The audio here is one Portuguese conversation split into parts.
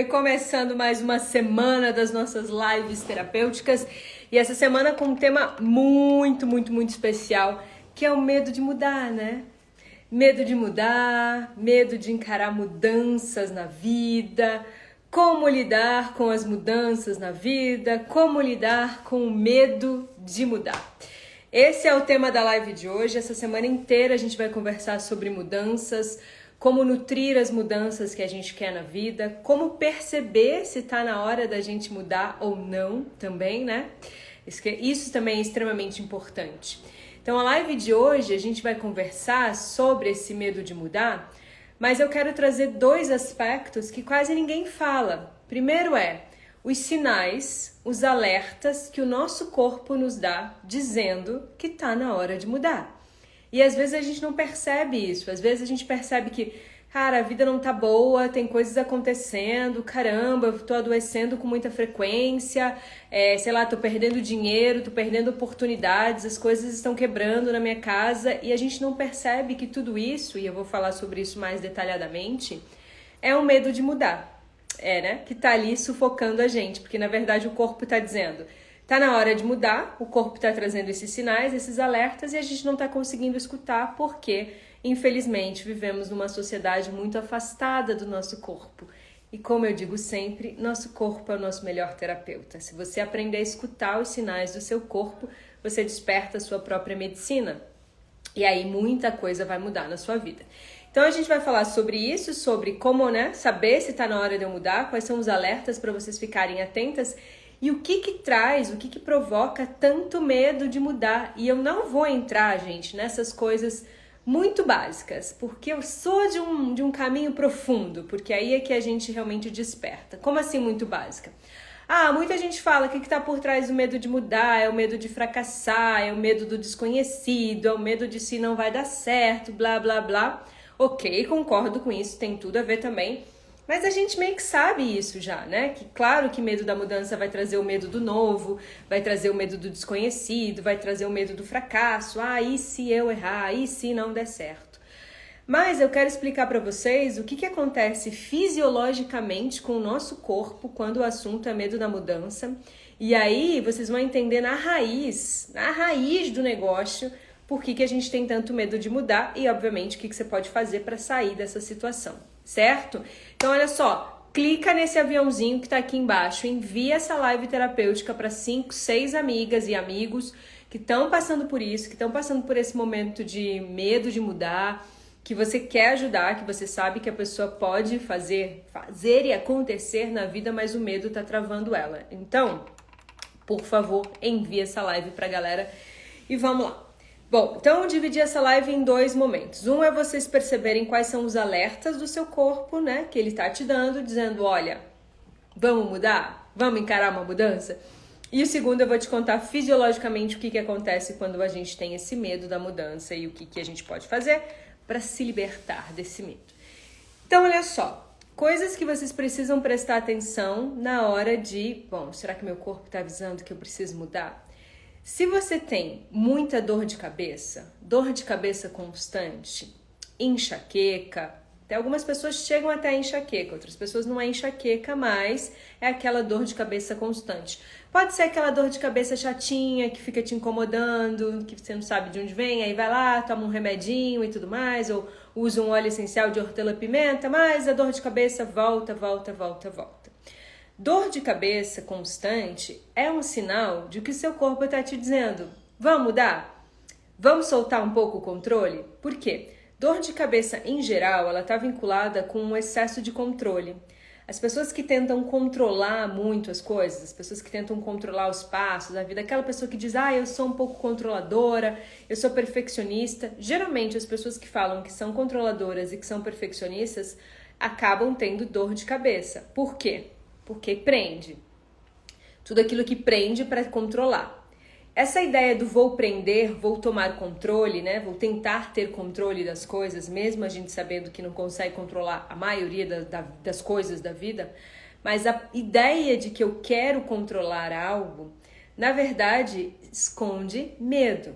Começando mais uma semana das nossas lives terapêuticas e essa semana com um tema muito especial, que é o medo de mudar, né? Medo de mudar, medo de encarar mudanças na vida, como lidar com as mudanças na vida, como lidar com o medo de mudar. Esse é o tema da live de hoje. Essa semana inteira a gente vai conversar sobre mudanças, como nutrir as mudanças que a gente quer na vida, como perceber se está na hora da gente mudar ou não também, né? Isso também é extremamente importante. Então a live de hoje a gente vai conversar sobre esse medo de mudar, mas eu quero trazer dois aspectos que quase ninguém fala. Primeiro é os sinais, os alertas que o nosso corpo nos dá dizendo que tá na hora de mudar. E às vezes a gente não percebe isso, às vezes a gente percebe que, cara, a vida não tá boa, tem coisas acontecendo, caramba, eu tô adoecendo com muita frequência, sei lá, tô perdendo dinheiro, tô perdendo oportunidades, as coisas estão quebrando na minha casa e a gente não percebe que tudo isso, e eu vou falar sobre isso mais detalhadamente, é um medo de mudar. Né? Que tá ali sufocando a gente, porque na verdade o corpo tá dizendo, tá na hora de mudar, o corpo tá trazendo esses sinais, esses alertas e a gente não tá conseguindo escutar porque, infelizmente, vivemos numa sociedade muito afastada do nosso corpo. E como eu digo sempre, nosso corpo é o nosso melhor terapeuta. Se você aprender a escutar os sinais do seu corpo, você desperta a sua própria medicina. E aí muita coisa vai mudar na sua vida. Então a gente vai falar sobre isso, sobre como, saber se está na hora de eu mudar, quais são os alertas para vocês ficarem atentas e o que traz, o que provoca tanto medo de mudar. E eu não vou entrar, gente, nessas coisas muito básicas, porque eu sou de um caminho profundo, porque aí é que a gente realmente desperta. Como assim muito básica? Muita gente fala que o que está por trás do medo de mudar é o medo de fracassar, é o medo do desconhecido, é o medo de se não vai dar certo, blá, blá, blá. Ok, concordo com isso, tem tudo a ver também. Mas a gente meio que sabe isso já, né? Que claro que medo da mudança vai trazer o medo do novo, vai trazer o medo do desconhecido, vai trazer o medo do fracasso. E se eu errar? E se não der certo? Mas eu quero explicar para vocês o que acontece fisiologicamente com o nosso corpo quando o assunto é medo da mudança. E aí vocês vão entender na raiz do negócio, por que a gente tem tanto medo de mudar e, obviamente, o que você pode fazer para sair dessa situação, certo? Então, olha só, clica nesse aviãozinho que está aqui embaixo, envia essa live terapêutica para 5, 6 amigas e amigos que estão passando por isso, que estão passando por esse momento de medo de mudar, que você quer ajudar, que você sabe que a pessoa pode fazer e acontecer na vida, mas o medo está travando ela. Então, por favor, envie essa live para a galera e vamos lá. Bom, então eu dividi essa live em dois momentos. Um é vocês perceberem quais são os alertas do seu corpo, né? Que ele tá te dando, dizendo, olha, vamos mudar? Vamos encarar uma mudança? E o segundo eu vou te contar fisiologicamente o que acontece quando a gente tem esse medo da mudança e o que a gente pode fazer para se libertar desse medo. Então, olha só, coisas que vocês precisam prestar atenção na hora de, será que meu corpo tá avisando que eu preciso mudar? Se você tem muita dor de cabeça constante, enxaqueca, até algumas pessoas chegam até a enxaqueca, outras pessoas não é enxaqueca, mas é aquela dor de cabeça constante. Pode ser aquela dor de cabeça chatinha, que fica te incomodando, que você não sabe de onde vem, aí vai lá, toma um remedinho e tudo mais, ou usa um óleo essencial de hortelã-pimenta, mas a dor de cabeça volta. Dor de cabeça constante é um sinal de que o seu corpo está te dizendo, vamos mudar? Vamos soltar um pouco o controle? Por quê? Dor de cabeça, em geral, ela está vinculada com um excesso de controle. As pessoas que tentam controlar muito as coisas, as pessoas que tentam controlar os passos da vida, aquela pessoa que diz, eu sou um pouco controladora, eu sou perfeccionista. Geralmente, as pessoas que falam que são controladoras e que são perfeccionistas acabam tendo dor de cabeça. Por quê? Porque prende. Tudo aquilo que prende para controlar. Essa ideia do vou prender, vou tomar controle, né? Vou tentar ter controle das coisas, mesmo a gente sabendo que não consegue controlar a maioria das coisas da vida, mas a ideia de que eu quero controlar algo, na verdade, esconde medo.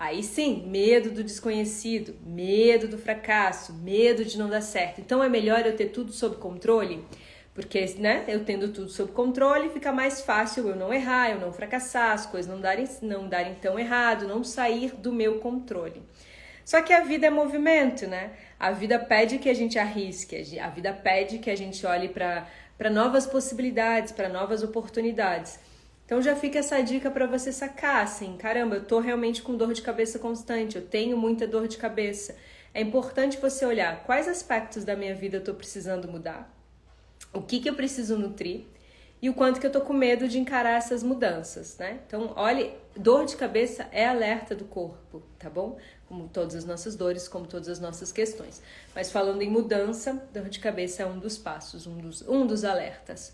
Aí sim, medo do desconhecido, medo do fracasso, medo de não dar certo. Então é melhor eu ter tudo sob controle? Porque, né, eu tendo tudo sob controle, fica mais fácil eu não errar, eu não fracassar, as coisas não darem tão errado, não sair do meu controle. Só que a vida é movimento, né? A vida pede que a gente arrisque, a vida pede que a gente olhe para novas possibilidades, para novas oportunidades. Então já fica essa dica para você sacar, assim, caramba, eu tô realmente com dor de cabeça constante, eu tenho muita dor de cabeça. É importante você olhar quais aspectos da minha vida eu tô precisando mudar, o que eu preciso nutrir e o quanto que eu tô com medo de encarar essas mudanças, né? Então, olhe, dor de cabeça é alerta do corpo, tá bom? Como todas as nossas dores, como todas as nossas questões. Mas falando em mudança, dor de cabeça é um dos passos, um dos alertas.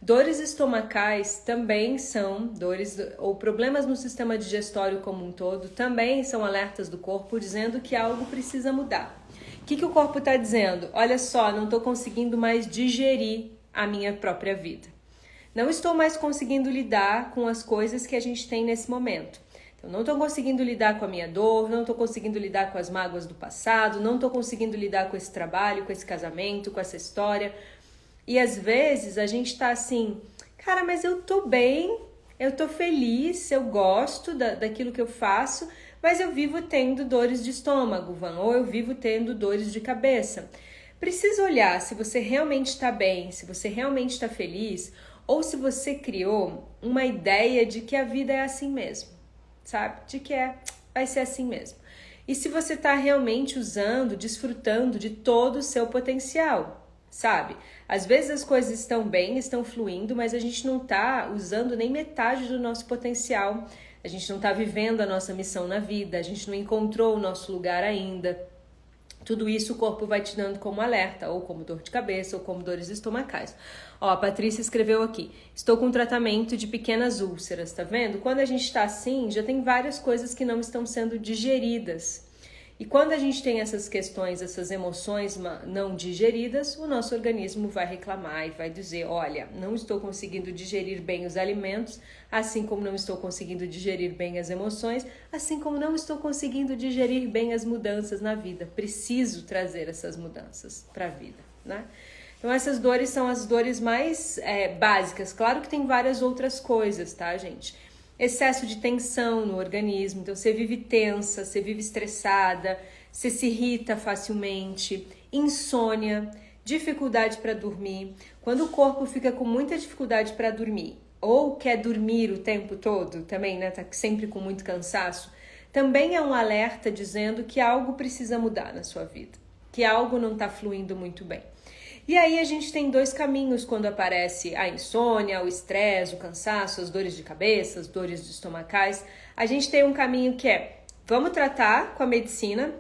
Dores estomacais também são dores ou problemas no sistema digestório como um todo, também são alertas do corpo dizendo que algo precisa mudar. O que o corpo está dizendo? Olha só, não estou conseguindo mais digerir a minha própria vida. Não estou mais conseguindo lidar com as coisas que a gente tem nesse momento. Então, não estou conseguindo lidar com a minha dor, não estou conseguindo lidar com as mágoas do passado, não estou conseguindo lidar com esse trabalho, com esse casamento, com essa história. E às vezes a gente tá assim, cara, mas eu tô bem, eu tô feliz, eu gosto daquilo que eu faço, mas eu vivo tendo dores de estômago, ou eu vivo tendo dores de cabeça. Precisa olhar se você realmente está bem, se você realmente está feliz, ou se você criou uma ideia de que a vida é assim mesmo, sabe? De que vai ser assim mesmo. E se você está realmente usando, desfrutando de todo o seu potencial. Sabe? Às vezes as coisas estão bem, estão fluindo, mas a gente não está usando nem metade do nosso potencial. A gente não está vivendo a nossa missão na vida, a gente não encontrou o nosso lugar ainda. Tudo isso o corpo vai te dando como alerta, ou como dor de cabeça, ou como dores estomacais. Ó, a Patrícia escreveu aqui, estou com tratamento de pequenas úlceras, tá vendo? Quando a gente está assim, já tem várias coisas que não estão sendo digeridas. E quando a gente tem essas questões, essas emoções não digeridas, o nosso organismo vai reclamar e vai dizer, olha, não estou conseguindo digerir bem os alimentos, assim como não estou conseguindo digerir bem as emoções, assim como não estou conseguindo digerir bem as mudanças na vida. Preciso trazer essas mudanças para a vida, né? Então essas dores são as dores mais básicas. Claro que tem várias outras coisas, tá, gente? Excesso de tensão no organismo, então você vive tensa, você vive estressada, você se irrita facilmente, insônia, dificuldade para dormir. Quando o corpo fica com muita dificuldade para dormir ou quer dormir o tempo todo, também, né, tá sempre com muito cansaço, também é um alerta dizendo que algo precisa mudar na sua vida, que algo não está fluindo muito bem. E aí a gente tem dois caminhos quando aparece a insônia, o estresse, o cansaço, as dores de cabeça, as dores estomacais. A gente tem um caminho que é, vamos tratar com a medicina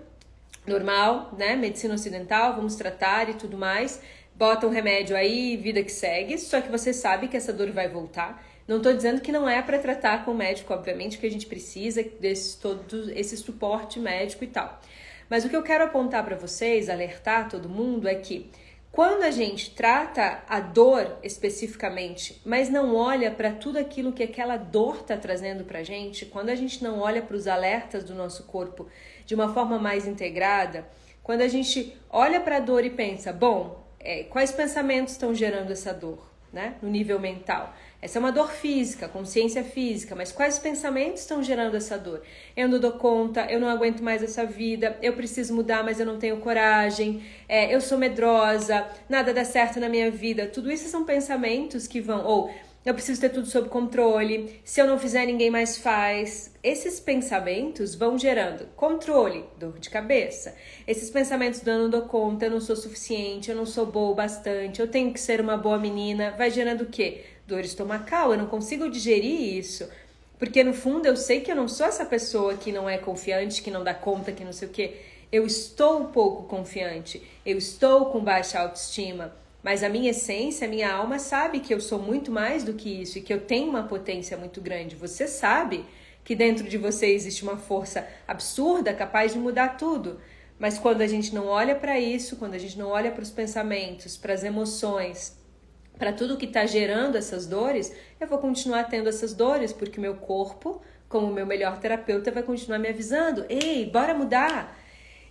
normal, né? Medicina ocidental, vamos tratar e tudo mais. Bota um remédio aí, vida que segue, só que você sabe que essa dor vai voltar. Não estou dizendo que não é para tratar com o médico, obviamente que a gente precisa todo esse suporte médico e tal. Mas o que eu quero apontar para vocês, alertar todo mundo, é que quando a gente trata a dor especificamente, mas não olha para tudo aquilo que aquela dor está trazendo para a gente, quando a gente não olha para os alertas do nosso corpo de uma forma mais integrada, quando a gente olha para a dor e pensa, bom, quais pensamentos estão gerando essa dor, né, no nível mental? Essa é uma dor física, consciência física, mas quais pensamentos estão gerando essa dor? Eu não dou conta, eu não aguento mais essa vida, eu preciso mudar, mas eu não tenho coragem, eu sou medrosa, nada dá certo na minha vida. Tudo isso são pensamentos que vão, ou eu preciso ter tudo sob controle, se eu não fizer ninguém mais faz. Esses pensamentos vão gerando controle, dor de cabeça. Esses pensamentos do eu não dou conta, eu não sou suficiente, eu não sou boa o bastante, eu tenho que ser uma boa menina, vai gerando o quê? Dor estomacal, eu não consigo digerir isso, porque no fundo eu sei que eu não sou essa pessoa que não é confiante, que não dá conta, que não sei o quê. Eu estou pouco confiante, eu estou com baixa autoestima, mas a minha essência, a minha alma sabe que eu sou muito mais do que isso e que eu tenho uma potência muito grande. Você sabe que dentro de você existe uma força absurda capaz de mudar tudo, mas quando a gente não olha para isso, quando a gente não olha para os pensamentos, para as emoções, para tudo que está gerando essas dores, eu vou continuar tendo essas dores, porque meu corpo como o meu melhor terapeuta, vai continuar me avisando: ei, bora mudar.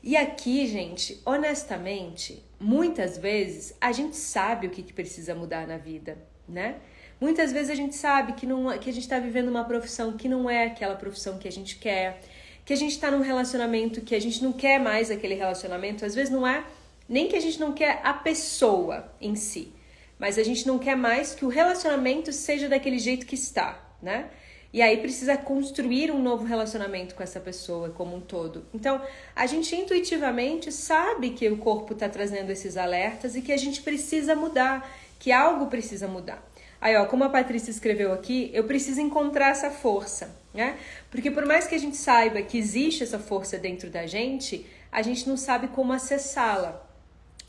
E aqui, gente, honestamente, muitas vezes a gente sabe o que precisa mudar na vida, né? Muitas vezes a gente sabe que a gente está vivendo uma profissão que não é aquela profissão que a gente quer, que a gente está num relacionamento que a gente não quer mais aquele relacionamento. Às vezes não é nem que a gente não quer a pessoa em si, mas a gente não quer mais que o relacionamento seja daquele jeito que está, né? E aí precisa construir um novo relacionamento com essa pessoa como um todo. Então, a gente intuitivamente sabe que o corpo está trazendo esses alertas e que a gente precisa mudar, que algo precisa mudar. Aí, ó, como a Patrícia escreveu aqui, eu preciso encontrar essa força, né? Porque por mais que a gente saiba que existe essa força dentro da gente, a gente não sabe como acessá-la.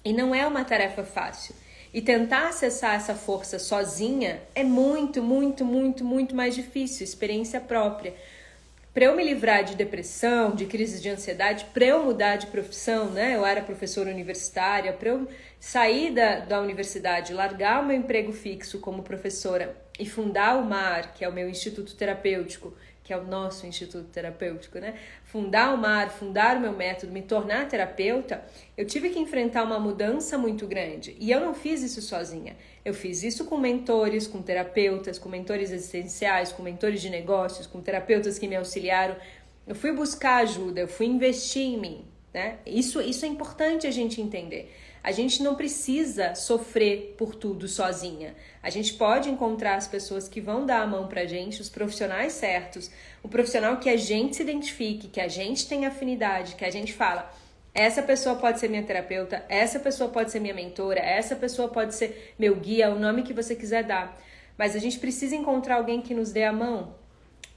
E não é uma tarefa fácil. E tentar acessar essa força sozinha é muito, muito, muito, muito mais difícil, experiência própria. Para eu me livrar de depressão, de crises de ansiedade, para eu mudar de profissão, né? Eu era professora universitária, para eu sair da universidade, largar o meu emprego fixo como professora e fundar o MAR, que é o meu instituto terapêutico, que é o nosso instituto terapêutico, né? Fundar o MAR, fundar o meu método, me tornar terapeuta, eu tive que enfrentar uma mudança muito grande. E eu não fiz isso sozinha. Eu fiz isso com mentores, com terapeutas, com mentores existenciais, com mentores de negócios, com terapeutas que me auxiliaram. Eu fui buscar ajuda, eu fui investir em mim, né? Isso é importante a gente entender. A gente não precisa sofrer por tudo sozinha. A gente pode encontrar as pessoas que vão dar a mão pra gente, os profissionais certos, o profissional que a gente se identifique, que a gente tem afinidade, que a gente fala: essa pessoa pode ser minha terapeuta, essa pessoa pode ser minha mentora, essa pessoa pode ser meu guia, o nome que você quiser dar. Mas a gente precisa encontrar alguém que nos dê a mão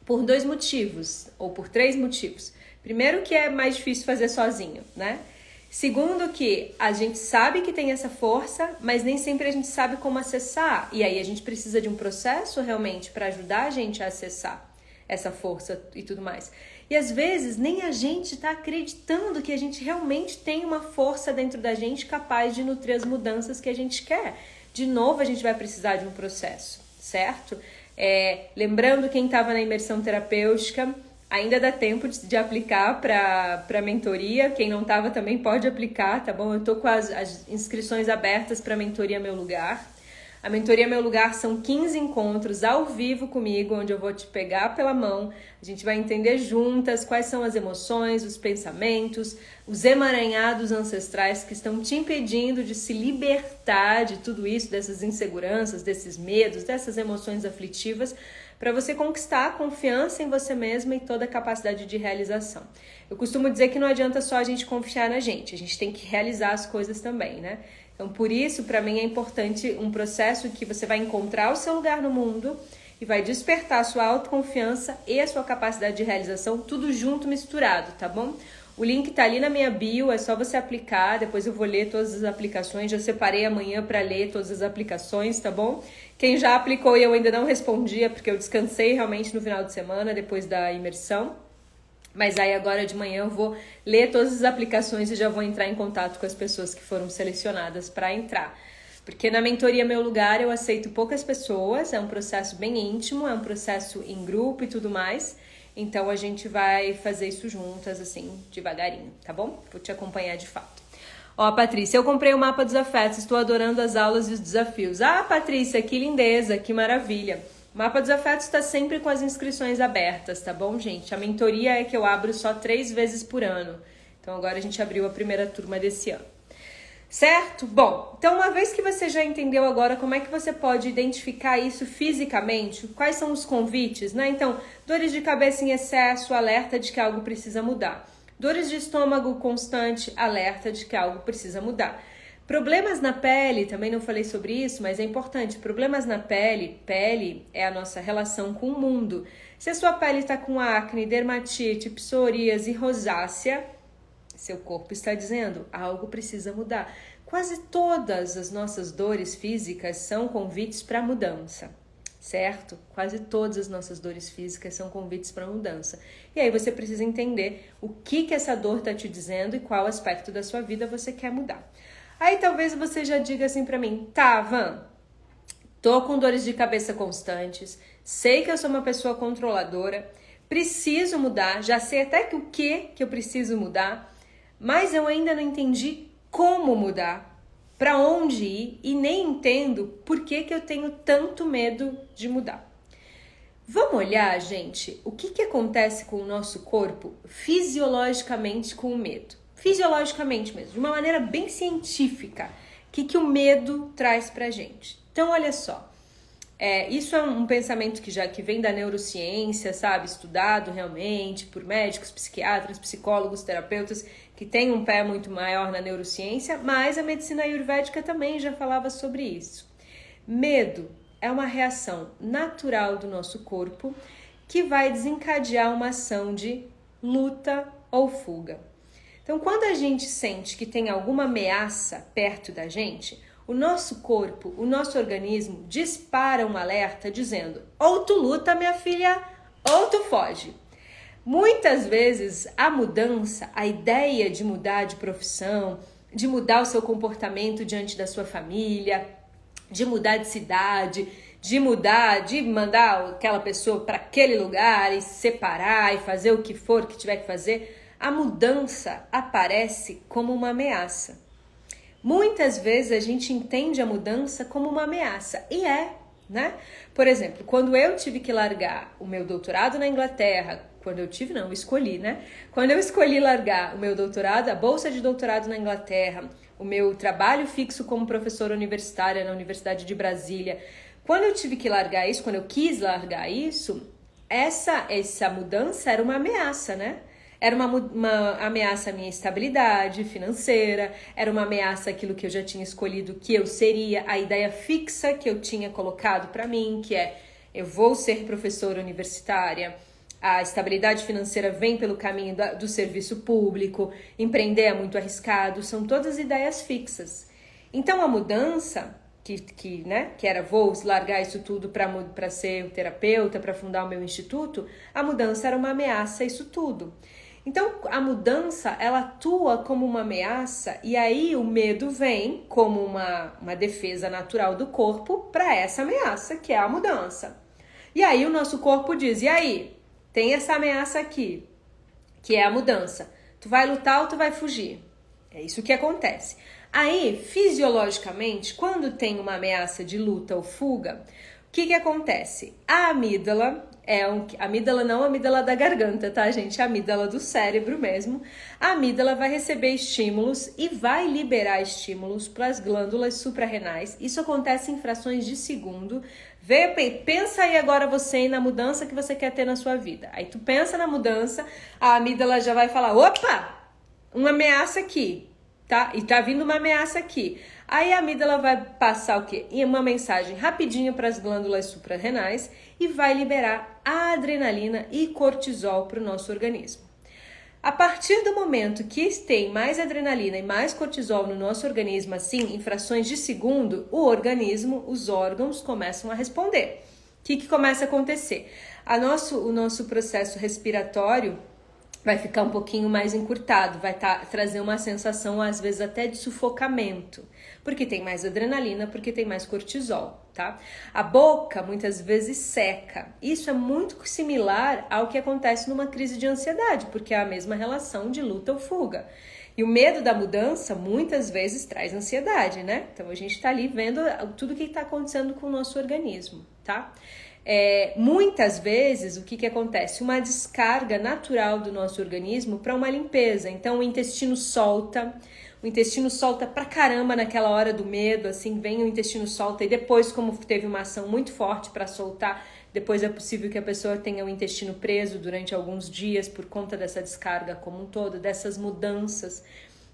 por 2 motivos, ou por 3 motivos. Primeiro, que é mais difícil fazer sozinho, né? Segundo, que a gente sabe que tem essa força, mas nem sempre a gente sabe como acessar. E aí a gente precisa de um processo realmente para ajudar a gente a acessar essa força e tudo mais. E às vezes nem a gente está acreditando que a gente realmente tem uma força dentro da gente capaz de nutrir as mudanças que a gente quer. De novo, a gente vai precisar de um processo, certo? Lembrando quem estava na imersão terapêutica, ainda dá tempo de aplicar para mentoria. Quem não estava também pode aplicar, tá bom? Eu tô com as inscrições abertas para a mentoria Meu Lugar. A mentoria Meu Lugar são 15 encontros ao vivo comigo, onde eu vou te pegar pela mão. A gente vai entender juntas quais são as emoções, os pensamentos, os emaranhados ancestrais que estão te impedindo de se libertar de tudo isso, dessas inseguranças, desses medos, dessas emoções aflitivas, para você conquistar a confiança em você mesma e toda a capacidade de realização. Eu costumo dizer que não adianta só a gente confiar na gente tem que realizar as coisas também, né? Então, por isso, para mim é importante um processo que você vai encontrar o seu lugar no mundo e vai despertar a sua autoconfiança e a sua capacidade de realização, tudo junto, misturado, tá bom? O link tá ali na minha bio, é só você aplicar, depois eu vou ler todas as aplicações, já separei amanhã para ler todas as aplicações, tá bom? Quem já aplicou e eu ainda não respondia, porque eu descansei realmente no final de semana, depois da imersão. Mas aí agora de manhã eu vou ler todas as aplicações e já vou entrar em contato com as pessoas que foram selecionadas para entrar. Porque na mentoria Meu Lugar eu aceito poucas pessoas, é um processo bem íntimo, é um processo em grupo e tudo mais. Então a gente vai fazer isso juntas, assim, devagarinho, tá bom? Vou te acompanhar de fato. Ó, Patrícia, eu comprei o mapa dos afetos, estou adorando as aulas e os desafios. Ah, Patrícia, que lindeza, que maravilha. O Mapa dos Afetos está sempre com as inscrições abertas, tá bom, gente? A mentoria é que eu abro só 3 vezes por ano. Então agora a gente abriu a primeira turma desse ano. Certo? Bom, então uma vez que você já entendeu agora como é que você pode identificar isso fisicamente, quais são os convites, né? Então, dores de cabeça em excesso, alerta de que algo precisa mudar. Dores de estômago constante, alerta de que algo precisa mudar. Problemas na pele, também não falei sobre isso, mas é importante. Problemas na pele, pele é a nossa relação com o mundo. Se a sua pele está com acne, dermatite, psoríase, rosácea, seu corpo está dizendo, algo precisa mudar. Quase todas as nossas dores físicas são convites para mudança, certo? Quase todas as nossas dores físicas são convites para mudança. E aí você precisa entender o que essa dor está te dizendo e qual aspecto da sua vida você quer mudar. Aí talvez você já diga assim pra mim, tá, Van, tô com dores de cabeça constantes, sei que eu sou uma pessoa controladora, preciso mudar, já sei até que o que eu preciso mudar, mas eu ainda não entendi como mudar, para onde ir e nem entendo por que eu tenho tanto medo de mudar. Vamos olhar, gente, o que acontece com o nosso corpo fisiologicamente com o medo. Fisiologicamente mesmo, de uma maneira bem científica, o que o medo traz pra gente. Então, olha só, isso é um pensamento que vem da neurociência, sabe? Estudado realmente por médicos, psiquiatras, psicólogos, terapeutas, que têm um pé muito maior na neurociência, mas a medicina ayurvédica também já falava sobre isso. Medo é uma reação natural do nosso corpo que vai desencadear uma ação de luta ou fuga. Então, quando a gente sente que tem alguma ameaça perto da gente, o nosso corpo, o nosso organismo dispara um alerta dizendo: ou tu luta, minha filha, ou tu foge. Muitas vezes a mudança, a ideia de mudar de profissão, de mudar o seu comportamento diante da sua família, de mudar de cidade, de mandar aquela pessoa para aquele lugar e se separar e fazer o que for que tiver que fazer, a mudança aparece como uma ameaça. Muitas vezes a gente entende a mudança como uma ameaça, e né? Por exemplo, quando eu tive que largar o meu doutorado na Inglaterra, escolhi, né? Quando eu escolhi largar o meu doutorado, a bolsa de doutorado na Inglaterra, o meu trabalho fixo como professora universitária na Universidade de Brasília, quando eu tive que largar isso, quando eu quis largar isso, essa mudança era uma ameaça, né? Era uma ameaça à minha estabilidade financeira, era uma ameaça àquilo que eu já tinha escolhido que eu seria, a ideia fixa que eu tinha colocado para mim, que é: eu vou ser professora universitária, a estabilidade financeira vem pelo caminho do serviço público, empreender é muito arriscado, são todas ideias fixas. Então a mudança, que era vou largar isso tudo para ser terapeuta, para fundar o meu instituto, a mudança era uma ameaça a isso tudo. Então, a mudança, ela atua como uma ameaça e aí o medo vem como uma defesa natural do corpo para essa ameaça, que é a mudança. E aí o nosso corpo diz: e aí, tem essa ameaça aqui, que é a mudança. Tu vai lutar ou tu vai fugir? É isso que acontece. Aí, fisiologicamente, quando tem uma ameaça de luta ou fuga, o que acontece? A amígdala, amígdala não a amígdala da garganta, tá, gente? A amígdala do cérebro mesmo. A amígdala vai receber estímulos e vai liberar estímulos para as glândulas suprarrenais. Isso acontece em frações de segundo. Pensa aí agora você na mudança que você quer ter na sua vida. Aí tu pensa na mudança, a amígdala já vai falar: opa, uma ameaça aqui, tá? E tá vindo uma ameaça aqui. Aí a amígdala vai passar o quê? Uma mensagem rapidinho para as glândulas suprarrenais e vai liberar adrenalina e cortisol para o nosso organismo. A partir do momento que tem mais adrenalina e mais cortisol no nosso organismo, assim, em frações de segundo, o organismo, os órgãos começam a responder. O que começa a acontecer? O nosso processo respiratório vai ficar um pouquinho mais encurtado, vai trazer uma sensação, às vezes, até de sufocamento, porque tem mais adrenalina, porque tem mais cortisol, tá? A boca, muitas vezes, seca. Isso é muito similar ao que acontece numa crise de ansiedade, porque é a mesma relação de luta ou fuga. E o medo da mudança, muitas vezes, traz ansiedade, né? Então, a gente tá ali vendo tudo o que tá acontecendo com o nosso organismo, tá? Muitas vezes, o que acontece? Uma descarga natural do nosso organismo para uma limpeza. Então, o intestino solta pra caramba naquela hora do medo, assim, vem o intestino solta e depois, como teve uma ação muito forte para soltar, depois é possível que a pessoa tenha o intestino preso durante alguns dias por conta dessa descarga como um todo, dessas mudanças,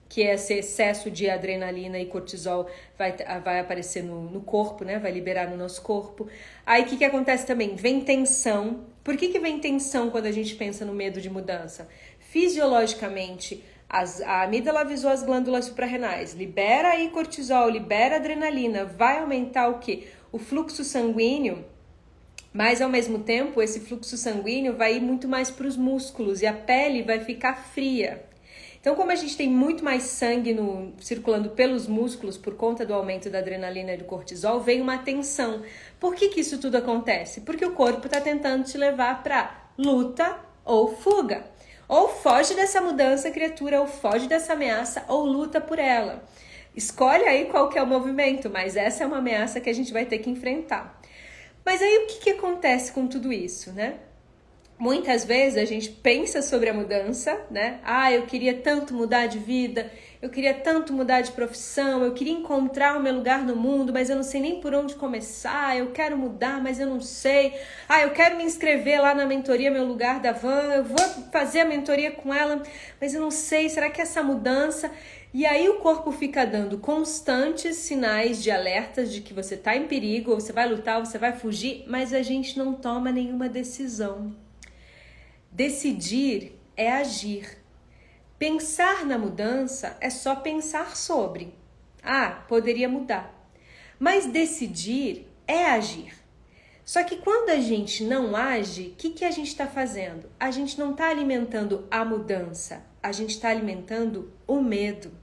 que esse excesso de adrenalina e cortisol vai aparecer no corpo, né? Vai liberar no nosso corpo. Aí, o que acontece também? Vem tensão. Por que vem tensão quando a gente pensa no medo de mudança? Fisiologicamente, a amígdala avisou as glândulas suprarrenais, libera aí cortisol, libera adrenalina, vai aumentar o quê? O fluxo sanguíneo, mas ao mesmo tempo, esse fluxo sanguíneo vai ir muito mais para os músculos e a pele vai ficar fria. Então, como a gente tem muito mais sangue circulando pelos músculos por conta do aumento da adrenalina e do cortisol, vem uma tensão. Por que isso tudo acontece? Porque o corpo está tentando te levar para luta ou fuga. Ou foge dessa mudança, criatura, ou foge dessa ameaça, ou luta por ela. Escolhe aí qual que é o movimento, mas essa é uma ameaça que a gente vai ter que enfrentar. Mas aí o que acontece com tudo isso, né? Muitas vezes a gente pensa sobre a mudança, né? Eu queria tanto mudar de vida, eu queria tanto mudar de profissão, eu queria encontrar o meu lugar no mundo, mas eu não sei nem por onde começar, eu quero mudar, mas eu não sei. Eu quero me inscrever lá na mentoria Meu Lugar da Van, eu vou fazer a mentoria com ela, mas eu não sei, será que essa mudança... E aí o corpo fica dando constantes sinais de alertas de que você está em perigo, ou você vai lutar, ou você vai fugir, mas a gente não toma nenhuma decisão. Decidir é agir. Pensar na mudança é só pensar sobre. Poderia mudar. Mas decidir é agir. Só que quando a gente não age, o que a gente está fazendo? A gente não está alimentando a mudança, a gente está alimentando o medo.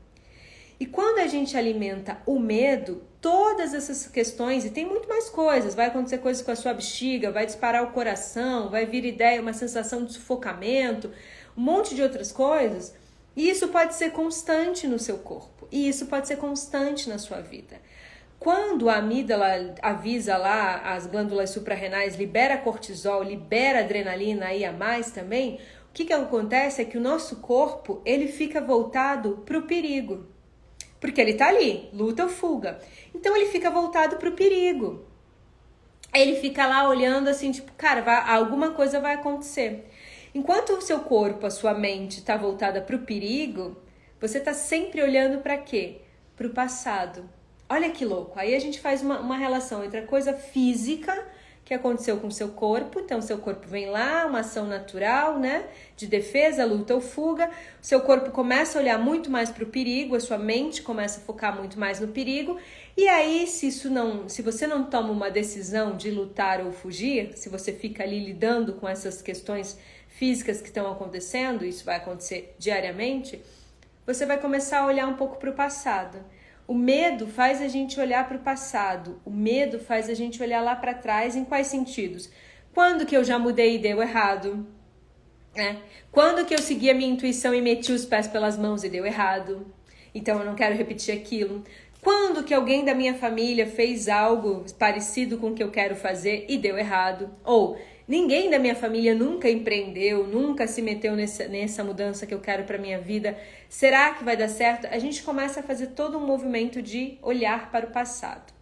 E quando a gente alimenta o medo, todas essas questões, e tem muito mais coisas, vai acontecer coisas com a sua bexiga, vai disparar o coração, vai vir ideia, uma sensação de sufocamento, um monte de outras coisas, e isso pode ser constante no seu corpo, e isso pode ser constante na sua vida. Quando a amígdala avisa lá, as glândulas suprarrenais, libera cortisol, libera adrenalina aí a mais também, o que acontece é que o nosso corpo, ele fica voltado para o perigo. Porque ele tá ali, luta ou fuga. Então ele fica voltado pro perigo. Ele fica lá olhando assim, tipo, cara, alguma coisa vai acontecer. Enquanto o seu corpo, a sua mente tá voltada pro perigo, você tá sempre olhando para quê? Pro passado. Olha que louco. Aí a gente faz uma relação entre a coisa física que aconteceu com o seu corpo, então o seu corpo vem lá, uma ação natural, né, de defesa, luta ou fuga, o seu corpo começa a olhar muito mais para o perigo, a sua mente começa a focar muito mais no perigo, e aí se você não toma uma decisão de lutar ou fugir, se você fica ali lidando com essas questões físicas que estão acontecendo, isso vai acontecer diariamente, você vai começar a olhar um pouco para o passado. O medo faz a gente olhar para o passado, o medo faz a gente olhar lá para trás, em quais sentidos? Quando que eu já mudei e deu errado? Quando que eu segui a minha intuição e meti os pés pelas mãos e deu errado? Então eu não quero repetir aquilo. Quando que alguém da minha família fez algo parecido com o que eu quero fazer e deu errado? Ou ninguém da minha família nunca empreendeu, nunca se meteu nessa mudança que eu quero para minha vida. Será que vai dar certo? A gente começa a fazer todo um movimento de olhar para o passado.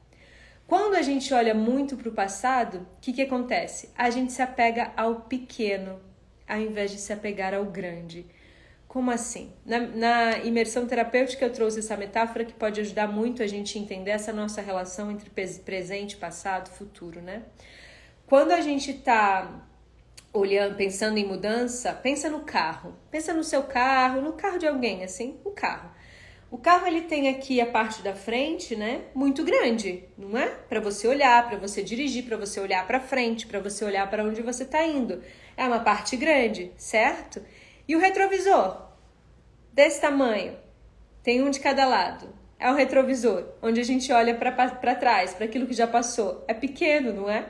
Quando a gente olha muito para o passado, o que acontece? A gente se apega ao pequeno, ao invés de se apegar ao grande. Como assim? Na imersão terapêutica eu trouxe essa metáfora que pode ajudar muito a gente a entender essa nossa relação entre presente, passado, futuro, né? Quando a gente está olhando, pensando em mudança, pensa no carro. Pensa no seu carro, no carro de alguém, assim, o carro. O carro, ele tem aqui a parte da frente, né, muito grande, não é? Para você olhar, para você dirigir, para você olhar para frente, para você olhar para onde você está indo. É uma parte grande, certo? E o retrovisor? Desse tamanho. Tem um de cada lado. É o retrovisor, onde a gente olha para trás, para aquilo que já passou. É pequeno, não é?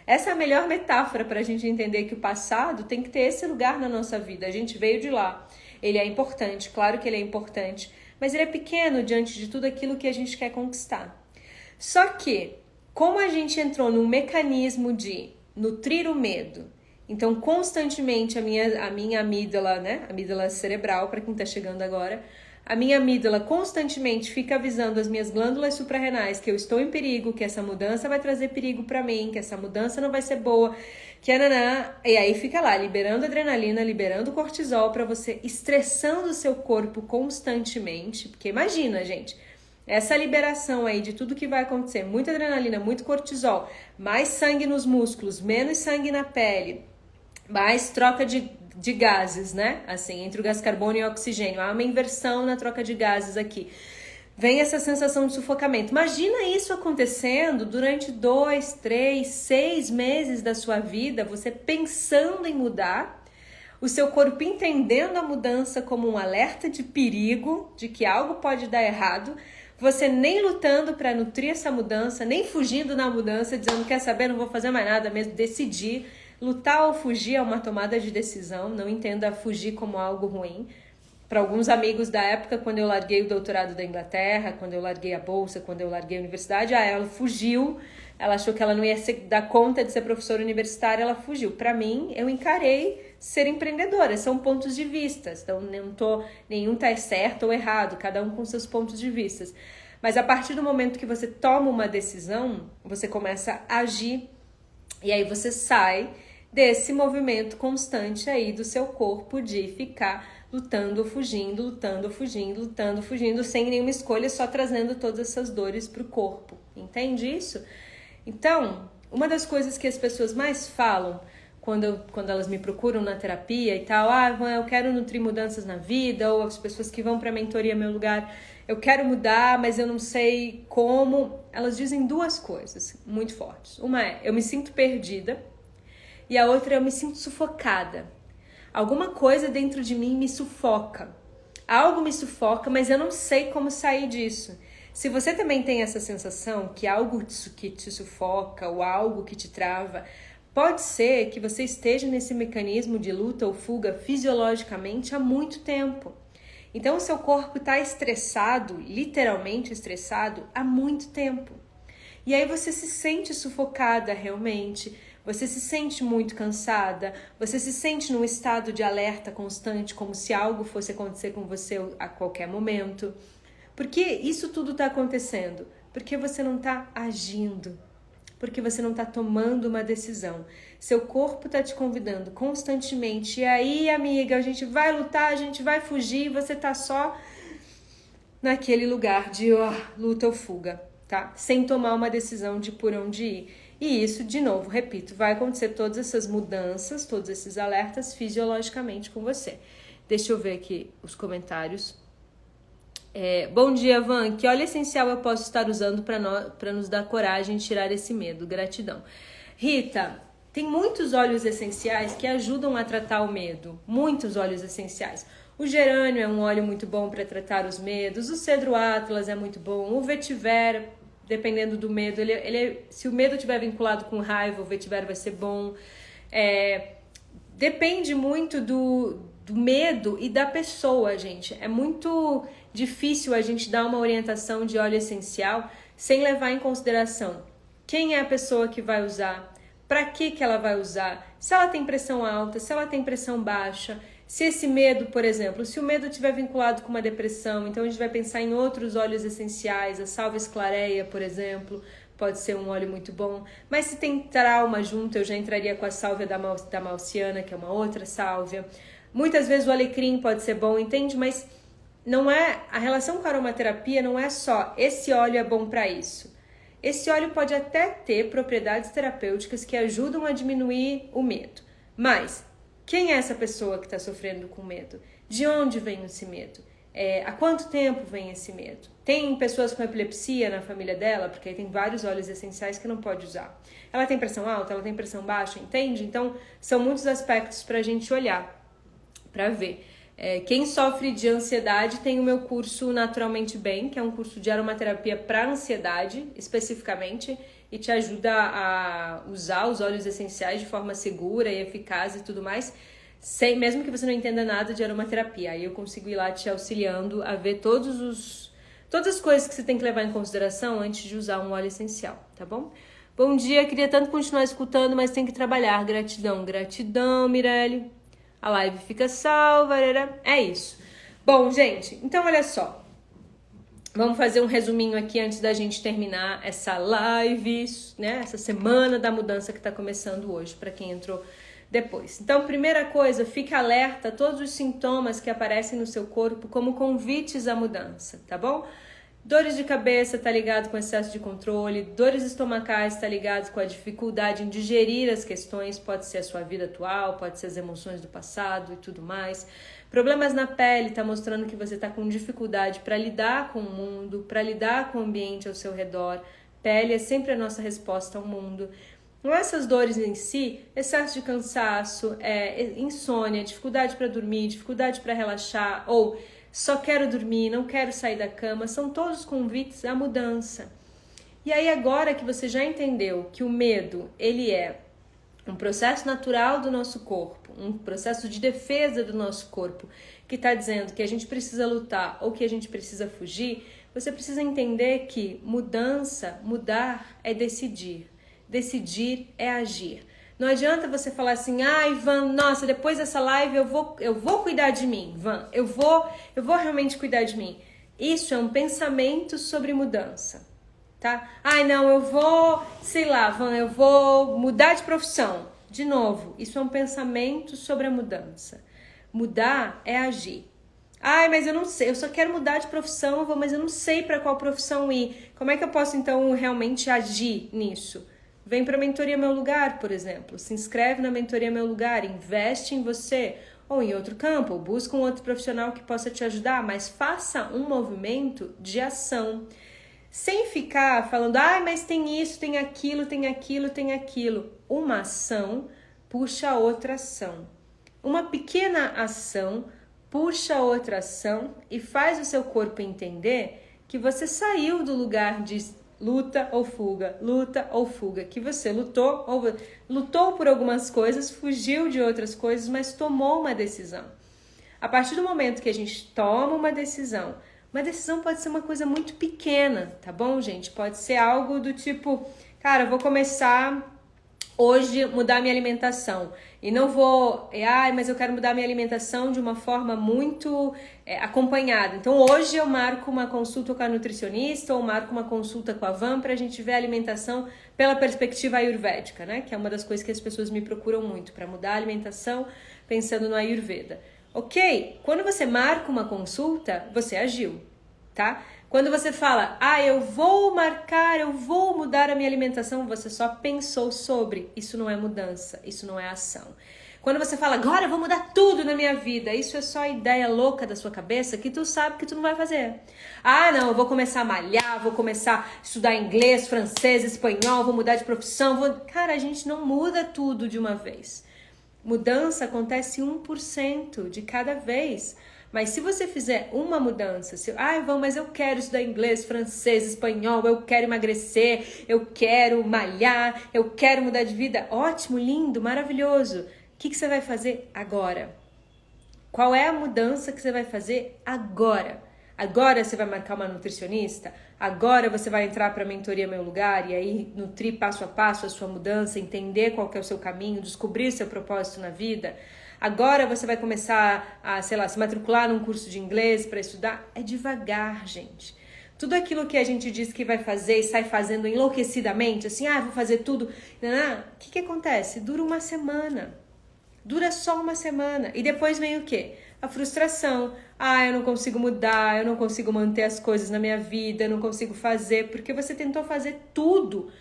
Essa é a melhor metáfora para a gente entender que o passado tem que ter esse lugar na nossa vida. A gente veio de lá. Ele é importante, claro que ele é importante, mas ele é pequeno diante de tudo aquilo que a gente quer conquistar. Só que, como a gente entrou num mecanismo de nutrir o medo, então constantemente a minha amígdala, né, amígdala cerebral, para quem está chegando agora, a minha amígdala constantemente fica avisando as minhas glândulas suprarrenais que eu estou em perigo, que essa mudança vai trazer perigo para mim, que essa mudança não vai ser boa, que e aí fica lá, liberando adrenalina, liberando cortisol para você, estressando o seu corpo constantemente, porque imagina, gente, essa liberação aí de tudo que vai acontecer, muita adrenalina, muito cortisol, mais sangue nos músculos, menos sangue na pele, mais troca de gases, né? Assim, entre o gás carbônico e o oxigênio. Há uma inversão na troca de gases aqui. Vem essa sensação de sufocamento. Imagina isso acontecendo durante 2, 3, 6 meses da sua vida, você pensando em mudar, o seu corpo entendendo a mudança como um alerta de perigo, de que algo pode dar errado, você nem lutando para nutrir essa mudança, nem fugindo na mudança, dizendo, quer saber, não vou fazer mais nada mesmo, decidir. Lutar ou fugir é uma tomada de decisão, não entenda fugir como algo ruim. Para alguns amigos da época, quando eu larguei o doutorado da Inglaterra, quando eu larguei a bolsa, quando eu larguei a universidade, ela fugiu, ela achou que ela não ia dar conta de ser professora universitária, ela fugiu. Para mim, eu encarei ser empreendedora, são pontos de vista, então nenhum tá certo ou errado, cada um com seus pontos de vista. Mas a partir do momento que você toma uma decisão, você começa a agir e aí você sai desse movimento constante aí do seu corpo de ficar lutando, fugindo, lutando, fugindo, lutando, fugindo, sem nenhuma escolha, só trazendo todas essas dores pro corpo. Entende isso? Então, uma das coisas que as pessoas mais falam quando elas me procuram na terapia e tal, eu quero nutrir mudanças na vida, ou as pessoas que vão pra mentoria meu lugar, eu quero mudar, mas eu não sei como. Elas dizem duas coisas muito fortes. Uma é, eu me sinto perdida, e a outra é, eu me sinto sufocada. Alguma coisa dentro de mim me sufoca. Algo me sufoca, mas eu não sei como sair disso. Se você também tem essa sensação que algo que te sufoca ou algo que te trava, pode ser que você esteja nesse mecanismo de luta ou fuga fisiologicamente há muito tempo. Então o seu corpo está estressado, literalmente estressado, há muito tempo. E aí você se sente sufocada realmente, você se sente muito cansada, você se sente num estado de alerta constante, como se algo fosse acontecer com você a qualquer momento. Por que isso tudo está acontecendo? Porque você não está agindo, porque você não está tomando uma decisão. Seu corpo está te convidando constantemente. E aí, amiga, a gente vai lutar, a gente vai fugir, e você está só naquele lugar de luta ou fuga, tá? Sem tomar uma decisão de por onde ir. E isso, de novo, repito, vai acontecer todas essas mudanças, todos esses alertas fisiologicamente com você. Deixa eu ver aqui os comentários. Bom dia, Van. Que óleo essencial eu posso estar usando para nos dar coragem de tirar esse medo? Gratidão. Rita, tem muitos óleos essenciais que ajudam a tratar o medo. Muitos óleos essenciais. O gerânio é um óleo muito bom para tratar os medos. O cedro atlas é muito bom. O vetiver, dependendo do medo, se o medo estiver vinculado com raiva, o vetiver vai ser bom. Depende muito do medo e da pessoa, gente. É muito difícil a gente dar uma orientação de óleo essencial sem levar em consideração quem é a pessoa que vai usar, para que ela vai usar, se ela tem pressão alta, se ela tem pressão baixa, se esse medo, por exemplo, se o medo estiver vinculado com uma depressão, então a gente vai pensar em outros óleos essenciais, a sálvia esclareia, por exemplo, pode ser um óleo muito bom, mas se tem trauma junto, eu já entraria com a sálvia da malciana, que é uma outra sálvia. Muitas vezes o alecrim pode ser bom, entende? Mas não é, a relação com a aromaterapia não é só esse óleo é bom para isso. Esse óleo pode até ter propriedades terapêuticas que ajudam a diminuir o medo. Mas quem é essa pessoa que está sofrendo com medo? De onde vem esse medo? Há quanto tempo vem esse medo? Tem pessoas com epilepsia na família dela? Porque aí tem vários óleos essenciais que não pode usar. Ela tem pressão alta? Ela tem pressão baixa? Entende? Então, são muitos aspectos para a gente olhar, para ver. Quem sofre de ansiedade tem o meu curso Naturalmente Bem, que é um curso de aromaterapia para ansiedade, especificamente, e te ajuda a usar os óleos essenciais de forma segura e eficaz e tudo mais, mesmo que você não entenda nada de aromaterapia. Aí eu consigo ir lá te auxiliando a ver todas as coisas que você tem que levar em consideração antes de usar um óleo essencial, tá bom? Bom dia, queria tanto continuar escutando, mas tem que trabalhar. Gratidão, gratidão, Mirelle. A live fica salva, é isso. Bom, gente, então olha só. Vamos fazer um resuminho aqui antes da gente terminar essa live, né? Essa semana da mudança que está começando hoje, para quem entrou depois. Então, primeira coisa, fique alerta a todos os sintomas que aparecem no seu corpo como convites à mudança, tá bom? Dores de cabeça tá ligado com excesso de controle, dores estomacais tá ligado com a dificuldade em digerir as questões, pode ser a sua vida atual, pode ser as emoções do passado e tudo mais. Problemas na pele tá mostrando que você tá com dificuldade para lidar com o mundo, para lidar com o ambiente ao seu redor. Pele é sempre a nossa resposta ao mundo. Não essas dores em si, excesso de cansaço, insônia, dificuldade para dormir, dificuldade para relaxar ou só quero dormir, não quero sair da cama, são todos convites à mudança. E aí agora que você já entendeu que o medo, ele é um processo natural do nosso corpo, um processo de defesa do nosso corpo, que está dizendo que a gente precisa lutar ou que a gente precisa fugir, você precisa entender que mudar é decidir. Decidir é agir. Não adianta você falar assim, Ivan, nossa, depois dessa live eu vou cuidar de mim, Van, eu vou realmente cuidar de mim. Isso é um pensamento sobre mudança, tá? Não, eu vou, sei lá, Van, eu vou mudar de profissão. De novo, isso é um pensamento sobre a mudança. Mudar é agir. Mas eu não sei, eu só quero mudar de profissão, mas eu não sei para qual profissão ir. Como é que eu posso, então, realmente agir nisso? Vem para a Mentoria Meu Lugar, por exemplo. Se inscreve na Mentoria Meu Lugar, investe em você ou em outro campo, ou busca um outro profissional que possa te ajudar, mas faça um movimento de ação. Sem ficar falando, mas tem isso, tem aquilo, tem aquilo, tem aquilo. Uma ação puxa outra ação. Uma pequena ação puxa outra ação e faz o seu corpo entender que você saiu do lugar de luta ou fuga, que você lutou por algumas coisas, fugiu de outras coisas, mas tomou uma decisão. A partir do momento que a gente toma uma decisão pode ser uma coisa muito pequena, tá bom, gente? Pode ser algo do tipo, cara, eu vou começar hoje mudar minha alimentação e não vou, mas eu quero mudar minha alimentação de uma forma muito acompanhada. Então hoje eu marco uma consulta com a nutricionista ou marco uma consulta com a Van pra gente ver a alimentação pela perspectiva ayurvédica, né? Que é uma das coisas que as pessoas me procuram muito, para mudar a alimentação pensando no Ayurveda. Ok? Quando você marca uma consulta, você agiu, tá? Quando você fala, eu vou mudar a minha alimentação, você só pensou sobre. Isso não é mudança, isso não é ação. Quando você fala, agora eu vou mudar tudo na minha vida, isso é só ideia louca da sua cabeça que tu sabe que tu não vai fazer. Não, eu vou começar a malhar, vou começar a estudar inglês, francês, espanhol, vou mudar de profissão. Cara, a gente não muda tudo de uma vez. Mudança acontece 1% de cada vez. Mas se você fizer uma mudança, mas eu quero estudar inglês, francês, espanhol, eu quero emagrecer, eu quero malhar, eu quero mudar de vida, ótimo, lindo, maravilhoso. O que você vai fazer agora? Qual é a mudança que você vai fazer agora? Agora você vai marcar uma nutricionista? Agora você vai entrar para a Mentoria Meu Lugar e aí nutrir passo a passo a sua mudança, entender qual que é o seu caminho, descobrir seu propósito na vida? Agora você vai começar a, se matricular num curso de inglês para estudar? É devagar, gente. Tudo aquilo que a gente diz que vai fazer e sai fazendo enlouquecidamente, assim, vou fazer tudo. O que acontece? Dura uma semana. Dura só uma semana. E depois vem o quê? A frustração. Eu não consigo mudar, eu não consigo manter as coisas na minha vida, eu não consigo fazer, porque você tentou fazer tudo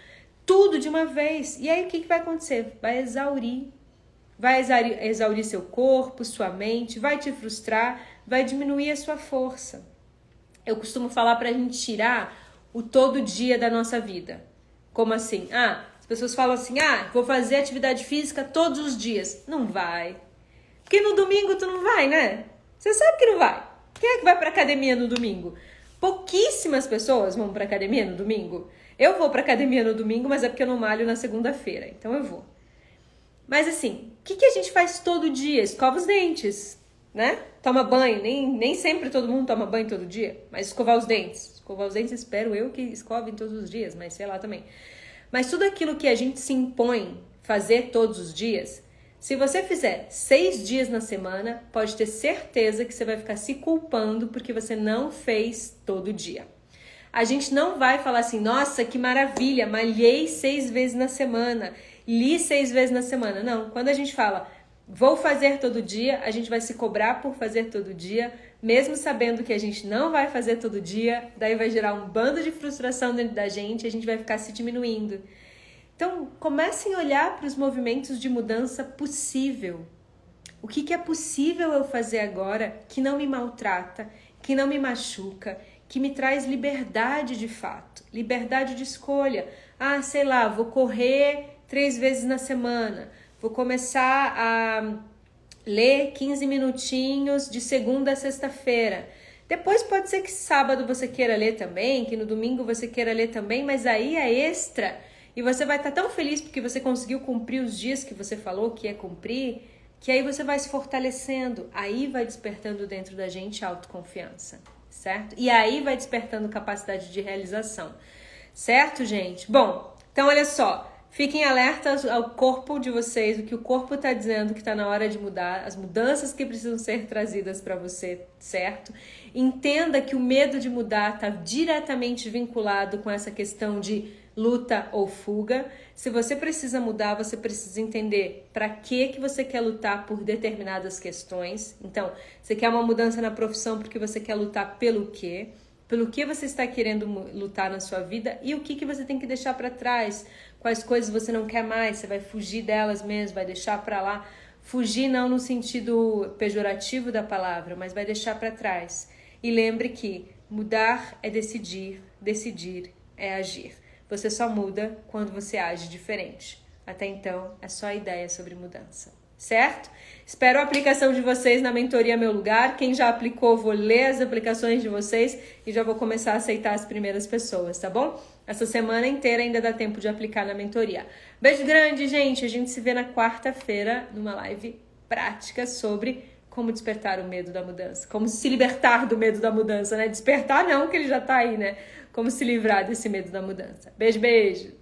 de uma vez. E aí o que vai acontecer? Vai exaurir. Vai exaurir seu corpo, sua mente, vai te frustrar, vai diminuir a sua força. Eu costumo falar pra gente tirar o todo dia da nossa vida. Como assim? As pessoas falam assim, vou fazer atividade física todos os dias. Não vai. Porque no domingo tu não vai, né? Você sabe que não vai. Quem é que vai pra academia no domingo? Pouquíssimas pessoas vão pra academia no domingo. Eu vou pra academia no domingo, mas é porque eu não malho na segunda-feira. Então eu vou. Mas assim, o que a gente faz todo dia? Escova os dentes, né? Toma banho. Nem sempre todo mundo toma banho todo dia. Mas escovar os dentes. Escovar os dentes, espero eu que escovem todos os dias, mas sei lá também. Mas tudo aquilo que a gente se impõe fazer todos os dias, se você fizer 6 dias na semana, pode ter certeza que você vai ficar se culpando porque você não fez todo dia. A gente não vai falar assim, nossa, que maravilha, malhei 6 vezes na semana, li 6 vezes na semana. Não, quando a gente fala, vou fazer todo dia, a gente vai se cobrar por fazer todo dia, mesmo sabendo que a gente não vai fazer todo dia, daí vai gerar um bando de frustração dentro da gente e a gente vai ficar se diminuindo. Então, comecem a olhar para os movimentos de mudança possível. O que é possível eu fazer agora que não me maltrata, que não me machuca, que me traz liberdade de fato, liberdade de escolha. Sei lá, vou correr 3 vezes na semana, vou começar a ler 15 minutinhos de segunda a sexta-feira. Depois pode ser que sábado você queira ler também, que no domingo você queira ler também, mas aí é extra. E você vai estar tão feliz porque você conseguiu cumprir os dias que você falou que ia cumprir, que aí você vai se fortalecendo, aí vai despertando dentro da gente autoconfiança, certo? E aí vai despertando capacidade de realização, certo, gente? Bom, então olha só, fiquem alertas ao corpo de vocês, o que o corpo está dizendo que está na hora de mudar, as mudanças que precisam ser trazidas para você, certo? Entenda que o medo de mudar está diretamente vinculado com essa questão de luta ou fuga. Se você precisa mudar, você precisa entender para que você quer lutar por determinadas questões. Então, você quer uma mudança na profissão porque você quer lutar pelo quê? Pelo que você está querendo lutar na sua vida e o que você tem que deixar para trás. Quais coisas você não quer mais, você vai fugir delas mesmo, vai deixar para lá. Fugir não no sentido pejorativo da palavra, mas vai deixar para trás. E lembre que mudar é decidir, decidir é agir. Você só muda quando você age diferente. Até então, é só ideia sobre mudança, certo? Espero a aplicação de vocês na mentoria Meu Lugar. Quem já aplicou, vou ler as aplicações de vocês e já vou começar a aceitar as primeiras pessoas, tá bom? Essa semana inteira ainda dá tempo de aplicar na mentoria. Beijo grande, gente! A gente se vê na quarta-feira numa live prática sobre como despertar o medo da mudança. Como se libertar do medo da mudança, né? Despertar não, que ele já tá aí, né? Como se livrar desse medo da mudança. Beijo, beijo!